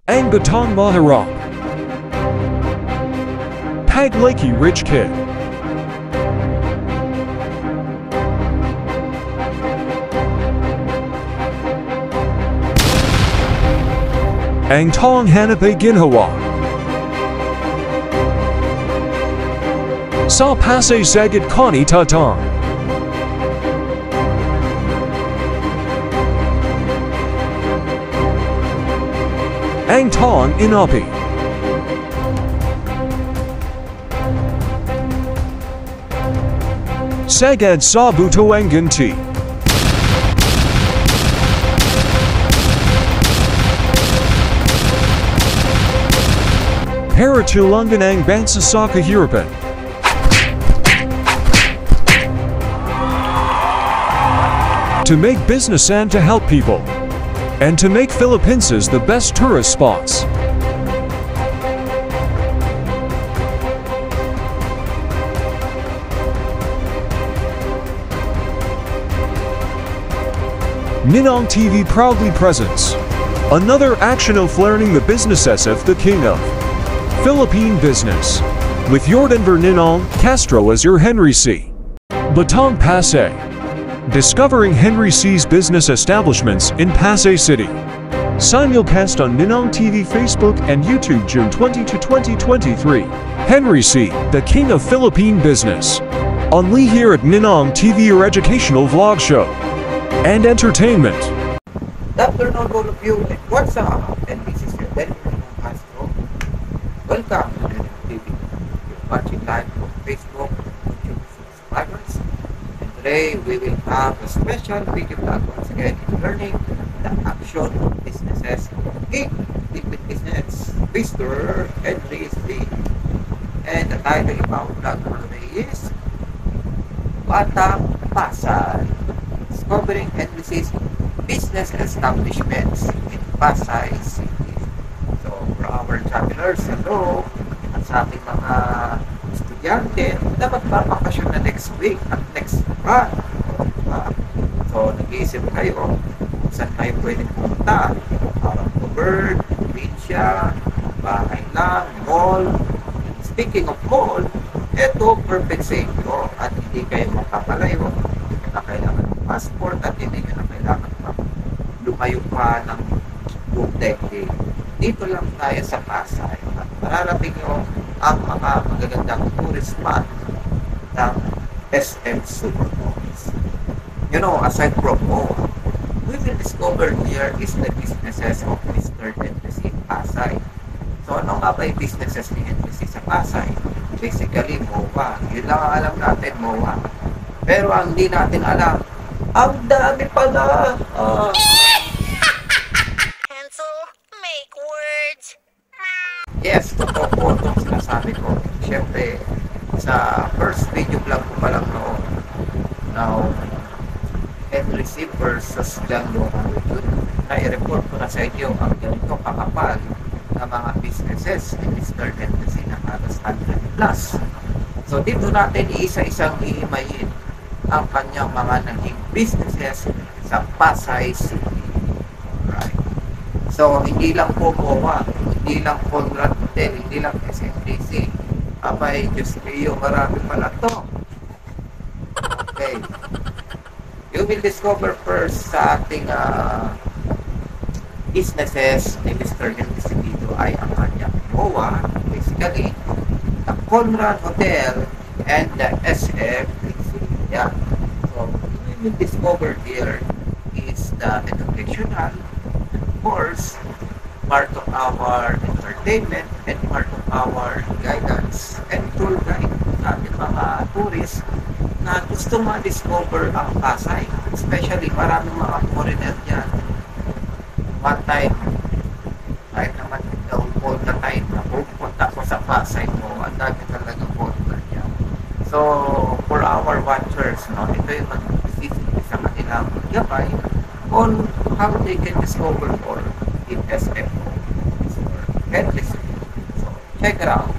Ang Batang Mahirap. Paglaki Rich Kid. Ang Tong Hanape Ginhawa. Sa Pasay Sagit Kani Tatang. Ang Tong Inapi. Sagad sa Butuangan T. Para tulungan ang bansa sa kahirapan. To make business and to help people. And to make Philippines the best tourist spots. Ninong TV proudly presents another action of learning the businesses of the King of Philippine Business. With your Denver Ninong Castro as your Henry C. Batang Pasay. Discovering Henry C's business establishments in Pasay City. Simulcast on Ninong TV Facebook and YouTube June 20 to 2023. Henry C, the King of Philippine Business. Only here at Ninong TV, your educational vlog show and entertainment. Good afternoon all of you, and what's up? And this is your Denver Ninong Castro. Welcome to Ninong TV. You're watching live from Facebook, YouTube subscribers. Today, we will have a special video vlog once again in learning the action of businesses in Philippine business. Mr. Henry C. And the title of our vlog for today is Batang Pasay. Discovering Henry C's business establishments in Pasay City. So, for our travelers, hello! At sa ating mga estudyante na magpapakasyon na next week at next month. So, nag-iisip kayo kung saan kayo pwede pumunta. Parang Bird, probinsya, bahay lang, mall. Speaking of mall, eto perfect sa inyo at hindi kayo makapalayo. Hindi na kailangan ng passport at hindi na kailangan lumayo pa ng buong decade. Dito lang tayo sa Pasay at mararating nyo ang mga magagandang tourist spot ng SM Supermalls. You know, aside from all, we will discover here is the businesses of Mr. Henry C. Pasay. So, ano nga ba yung businesses ni Henry C. sa Pasay? Basically, MOA. Yun lang ang alam natin, MOA. Pero ang di natin alam, ang dami pala! Pencil, make words. Yes, totoo po itong sinasabi ko. Siyempre, sa first video vlog ko pa lang noon, now, Henry C. versus John Lohan, na-report ko na sa inyo ang ganito kakapal na mga businesses ni Mr. Henry C. na halos 100 plus. So, dito natin isa-isang ihimayin ang kanyang mga naging businesses sa Pasay City. Right. So, hindi lang po MOA, hindi lang Conrad Hotel, hindi lang SMDC. Abay, Diyos Rio, marami pala to. Okay. You will discover first sa ating businesses ni Mr. Henry C. dito ay ang kanyang MOA, basically, the Conrad Hotel and the SMDC. Yeah. So, we will discover here is the educational, of course, part of our entertainment and part of our guidance and tour guide sa ating mga tourists na gusto ma-discover ang Pasay. Especially maraming mga foreigner dyan. One time, kahit naman all the time na pupunta ko sa Pasay mo, ang dami talaga foreigner dyan. So, for our watchers, no, ito yung mag-isisip sa kanilang gabay on how they can discover more in SM or Henry C. So, check it out.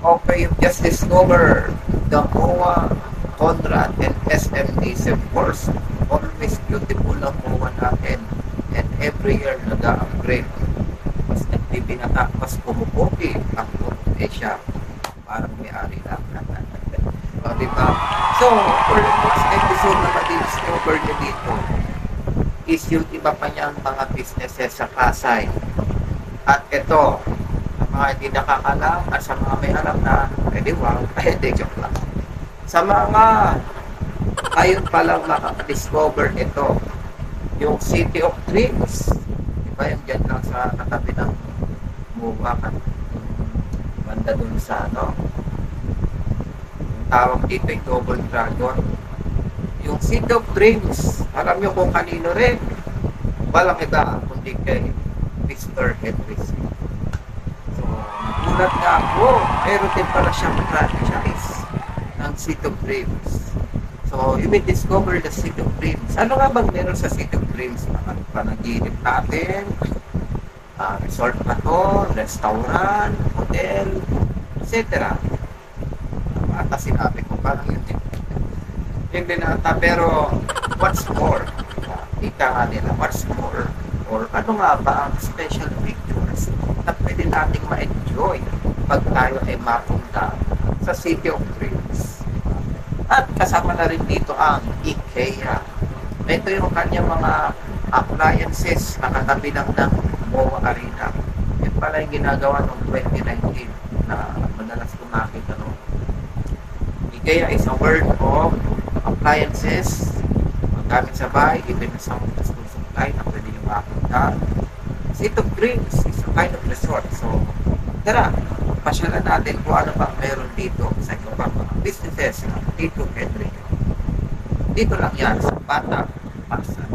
Okay, you've just discovered the MOA Conrad and SMDC, of course. Always beautiful ang MOA natin. And every year nag-upgrade. Mas nagbibinata, mas pumuputi ang Asia. Parang may-ari lang. O, diba? So, for the next episode na ma-discover nyo dito is yung iba pa niyang mga businesses sa Pasay. At ito, sa mga hindi nakakalam at sa mga may alam na, wow, hindi, joke lang. Sa mga ayun palang maka-discover ito, yung City of Dreams, diba yung dyan lang sa katabi ng Mubakan, banda dun sa yung tawag dito yung Double Dragon. Yung City of Dreams, alam nyo kung kanino rin, walang iba kundi kay Mr. Henry. So, nagulat nga ako, meron din pala siyang franchise ng City of Dreams. So, you will discover the City of Dreams. Ano nga bang meron sa City of Dreams? Mga panaginip natin, resort na to, restaurant, hotel, etc. Ata sinabi ko, parang yun din. Yun din ata, pero what's more? Ika nga nila, what's more? Or ano nga ba ang special features na pwede nating ma-enjoy pag tayo ay mapunta sa City of Dreams? At kasama na rin dito ang IKEA. Ito yung kanyang mga appliances na katabi lang ng MOA Arena. Yan pala yung ginagawa noong 2019 na madalas kumakit. IKEA is a word of appliances, maggamit sa bahay, even sa mga school supply na pwede yung makita. City of Dreams is a kind of resort. So, tara, pasyalan natin kung ano ba meron dito sa iba pang mga businesses ng Tito Henry. Dito lang yan sa Bata Pasay.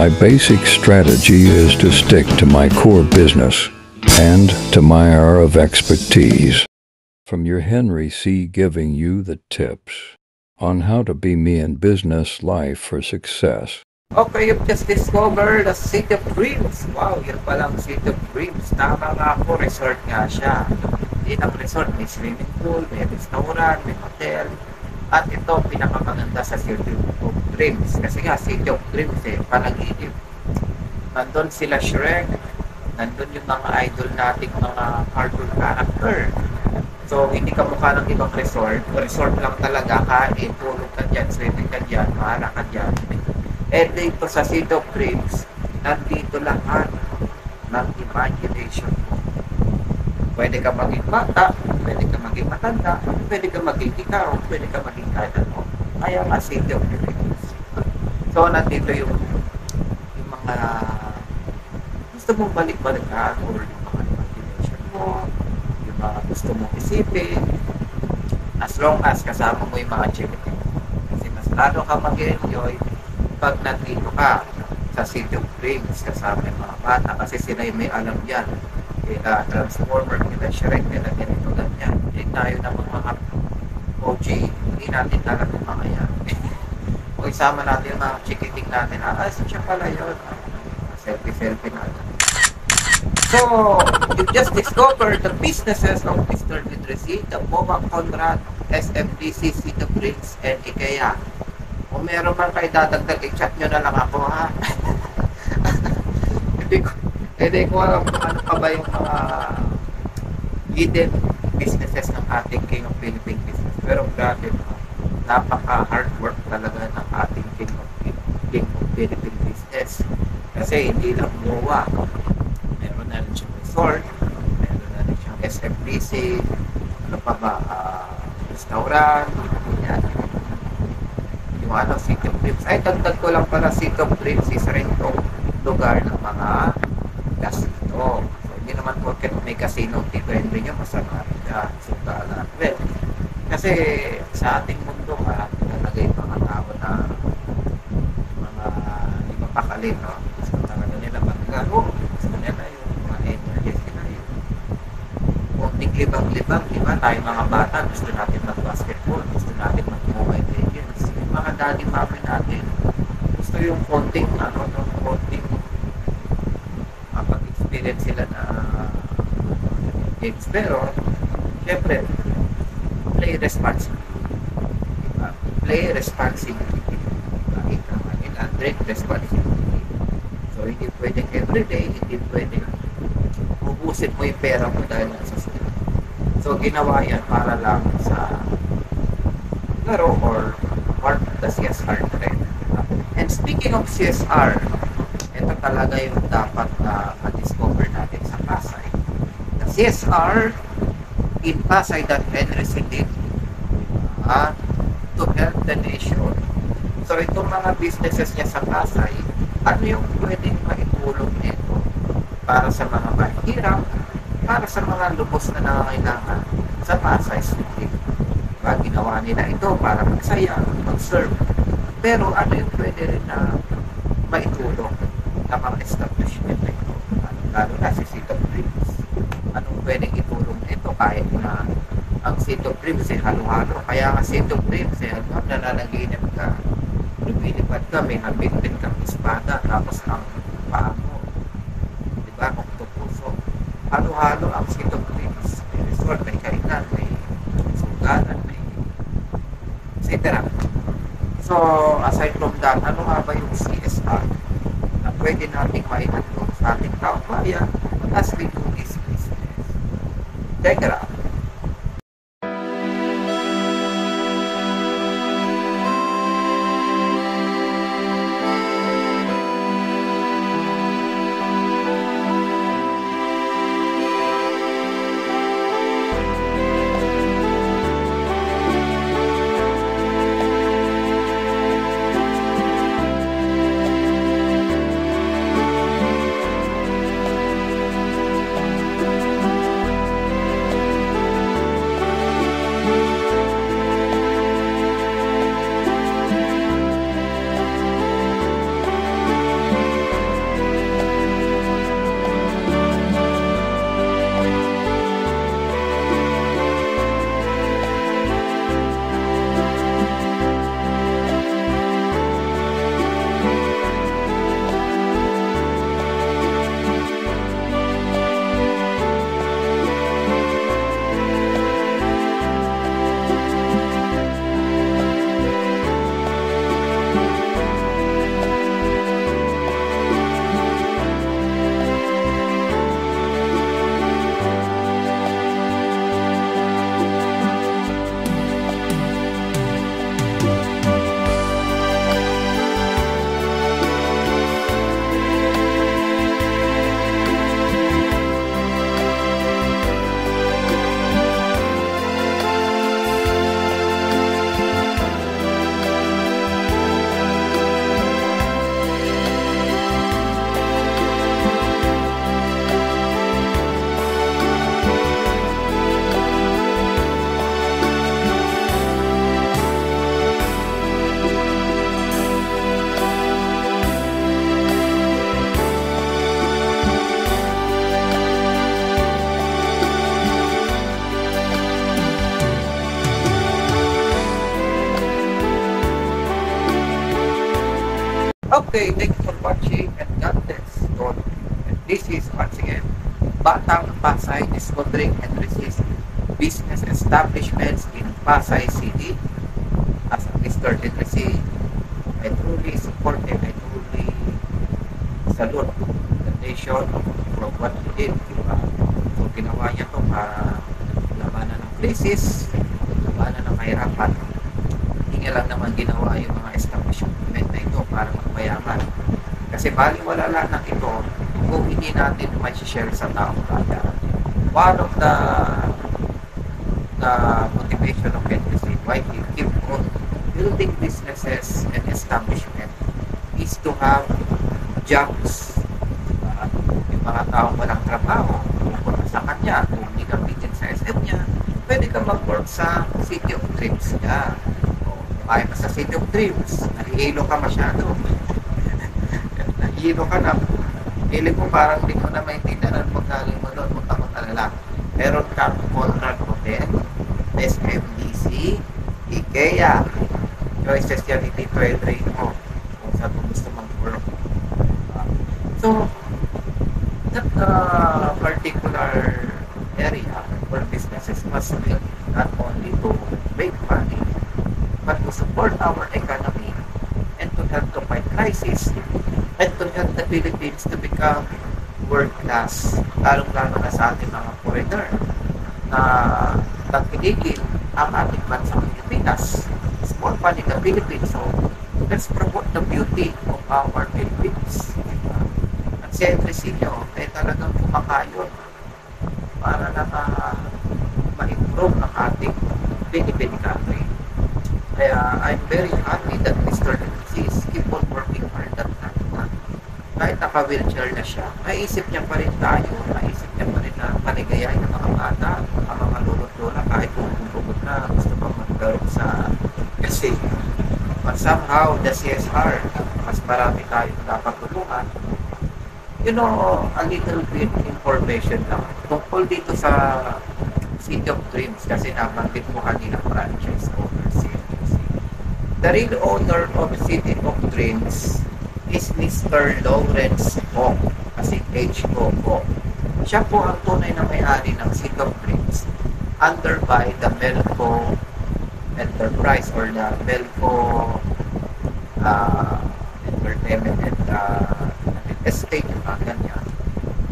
My basic strategy is to stick to my core business and to my area of expertise. From your Henry C. giving you the tips on how to be me in business life for success. Okay, you've just discovered the City of Dreams. Wow, yun palang City of Dreams. Tama nga po, resort nga siya. Hindi ng resort, may swimming pool, may restaurant, may hotel. At ito, pinakamaganda sa City of Dreams. Kasi nga, City of Dreams panaginip. Nandun sila Shrek. Nandun yung mga idol nating mga cartoon character. So, hindi ka mukha ng ibang resort. Resort lang talaga, kain, tulog ka dyan, swimming ka dyan, mahala ka dyan. And dito sa City of Dreams, nandito lahat ng imagination mo. Pwede ka maging bata, pwede ka maging matanda, pwede ka maging ikaw, pwede ka maging kahit ano. Kaya nga City of Dreams. So, nandito yung mga gusto mong balik-balikan or yung mga imagination mo, yung mga gusto mong isipin, as long as kasama mo yung mga chikitin. Kasi mas lalo ka mag-enjoy pag nandito ka sa City of Dreams kasama yung mga bata kasi sila yung may alam yan. Kaya Transformer, kaya Shrek, kaya ganito ganyan. Eh tayo naman mga OG, hindi natin alam yung mga yan. O isama natin yung mga chikiting natin, siya pala yun. Selfie natin. So, you just discovered the businesses of Mr. Literacy, the Boba Conrad, SMDC, City of Dreams, and IKEA. Kung meron man kayo dadagdag, i-chat nyo na lang ako, ha? hindi ko alam kung ano pa ba yung mga hidden businesses ng ating King of Philippine Business. Pero grabe, napaka-hard work talaga ng ating King of Philippine Business. Kasi hindi lang buwa. Meron na rin siyang resort, meron na rin siyang SMDC, ano pa ba, restaurant, yan. Yung ano, City of Dreams. Ay, dagdag ko lang pala, City of Dreams is rin itong lugar ng mga casino. So, hindi naman porket may casino, depende nyo, masama ka, sugala. Well, kasi sa ating mundo, talaga yung mga tao na mga di mapakalin, no? Gusto talaga nila maglaro, gusto nila yung mga energies nila yung konting libang-libang, diba? Tayo mga bata, gusto natin mag-basketball, gusto natin mag-mobile legends. Yung mga daddy mami natin, gusto yung konting, konting mapag-experience sila na games. Pero, syempre, play responsibly. Diba? Play responsibly. Kahit naman nila, drink responsibly. So, hindi pwedeng everyday, hindi pwedeng ubusin mo yung pera mo dahil nasa school. So, ginawa yan para lang sa laro or part of the CSR trend. And speaking of CSR, ito talaga yung dapat ma-discover natin sa Pasay. The CSR in Pasay that Henry did to help the nation. So itong mga businesses niya sa Pasay, ano yung pwedeng maitulong nito para sa mga mahirap, para sa mga lubos na nangangailangan sa Pasay City. Ginawa nila ito para magsaya, mag-serve. Pero ano yung pwede rin na maitulong ng mga establishment na ito? Lalo na si City of Dreams. Anong pwedeng itulong nito kahit na ang City of Dreams ay halo-halo. Kaya nga City of Dreams ay nananaginip ka, lumilipad ka, may nabitin kang espada, tapos ang paa mo, diba, oktopuso. Halo-halo ang City of Dreams. May resort, may kainan, may sugalan, may etc. So, aside from that, ano nga ba yung CSR na pwede nating maitulong sa ating kabayan as we do this business? Check it out. Okay, thank you for watching and God bless all. And this is once again Batang Pasay Discovering and Resist Business Establishments in Pasay City. As Mr. Henry, I truly support him. I truly salute the nation for what he did. Diba? So ginawa niya to para labanan ng krisis, labanan ng kahirapan. Hindi lang naman ginawa yung mga establishment na ito para magpayaman. Kasi baliwala lang ito kung hindi natin ma-share sa taong bayan. One of the motivation of NPC, why he keep on building businesses and establishment is to have jobs. Diba? Yung mga taong walang trabaho, kung sa kanya, kung hindi ka pitin sa SM niya, pwede ka mag-work sa City of Dreams niya. Kaya pa sa City of Dreams, nahihilo ka masyado. Nahihilo ka na. Feeling mo parang hindi mo na maintindihan pag galing mo doon, magkakalala. Meron kang Conrad Hotel, SMDC, IKEA. Choices yan, hindi pwede mo kung saan mo gusto mag-work. So, that particular area for businesses must be not only to make money, but to support our economy and to help to fight crisis and to help the Philippines to become world class, lalong-lalo na sa ating mga foreigner na tagkiligin ang ating bansang Pilipinas. It's more fun in the Philippines, so let's promote the beauty of our Philippines. At si Entresillo ay talagang kumakayon para na ma-improve ang ating Philippine country. Kaya I'm very happy that Mr. Henry keep on working hard at kahit naka-wheelchair na siya, maisip niya pa rin tayo, maisip niya pa rin na paligayahin ng mga bata, ang mga lulot-lola, kahit pupupugod na, gusto pa magkaroon sa kasi. But somehow, the CSR, mas marami tayo dapat tulungan. You know, a little bit information lang. Tungkol dito sa City of Dreams, kasi nabanggit mo kanina franchise owner CFC. The real owner of City of Dreams is Mr. Lawrence Ong, kasi H.O.O. Siya po ang tunay na may-ari ng City of Dreams under by the Melco Enterprise or the Melco Entertainment and Estate, yung mga ganyan,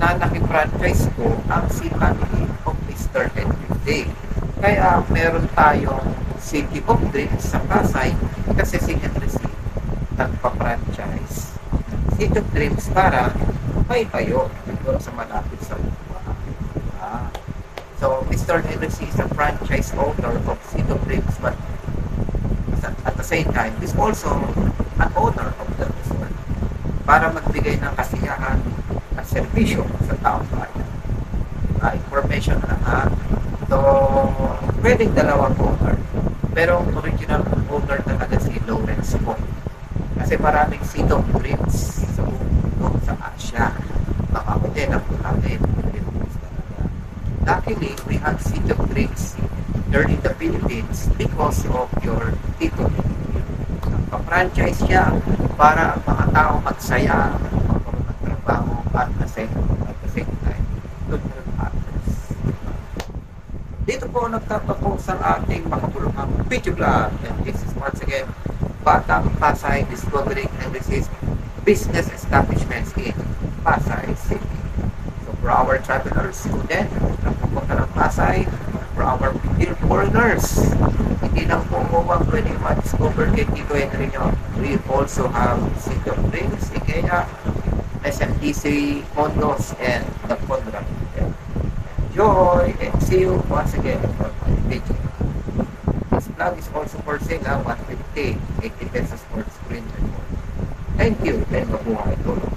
na nakifranchise po ang si family of Mr. Henry Day. Kaya meron tayong City of Dreams sa Pasay kasi si Henry C. nagpa-franchise City of Dreams para may tayo doon sa malapit sa lupa. So, Mr. Henry C. is a franchise owner of City of Dreams, but at the same time, is also an owner of the resort para magbigay ng kasiyahan at serbisyo sa taong bayan. Information na So, pwedeng dalawang owner. Pero original owner talaga si Lawrence po. Kasi maraming City of Dreams sa mundo, sa Asia. Mga hotel ang natin. Luckily, we have City of Dreams here in the Philippines because of your Tito. Pa-franchise siya para ang mga tao magsaya, magkaroon ng trabaho at the same time to help others. Dito po nagtatapos ang ating makapulungang video vlog. And this is once again Batang Pasay Discovering and Resist Business Establishments in Pasay City. So for our travelers, student, na pupunta ng Pasay, for our Filipino foreigners, hindi lang po mga pwede ma-discover kay Tito Henry nyo. We also have City of Dreams, IKEA, SMDC, Condos, and the Conrad Hotel. Enjoy and see you once again for my video. This vlog is also for sale, 150, 80 pesos for screen record. Thank you, and mabuhay tulong.